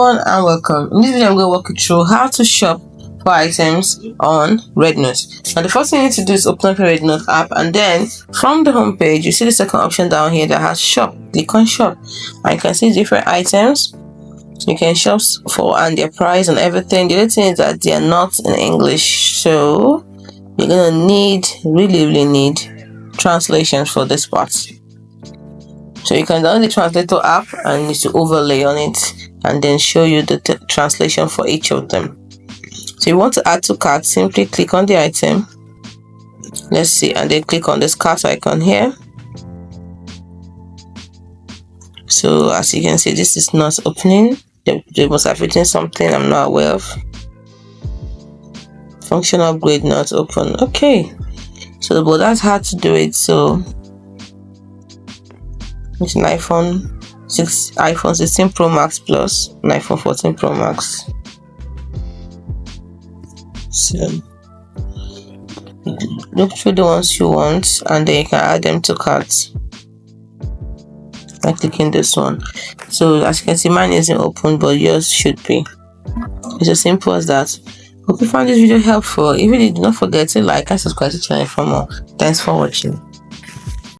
everyone and welcome. In this video I'm going to walk you through how to shop for items on Rednote. Now the first thing you need to do is open up your Rednote app, and then from the home page you see the second option down here that has shop. Click on shop and you can see different items you can shop for and their price and everything. The other thing is that they are not in English, so you're going to really need translations for this part. So you can download the translator app and need to overlay on it and then show you the translation for each of them. So you want to add to cart, simply click on the item, let's see, and then click on this cart icon here. So as you can see, this is not opening. They must have written something I'm not aware of. Function upgrade not open. Okay, so but that's how to do it. So it's an iPhone 16 Pro Max Plus, an iPhone 14 Pro Max. So look through the ones you want and then you can add them to carts by clicking this one. So as you can see, mine isn't open, but yours should be. It's as simple as that. Hope you found this video helpful. If you did, do not forget to like and subscribe to the channel for more. Thanks for watching.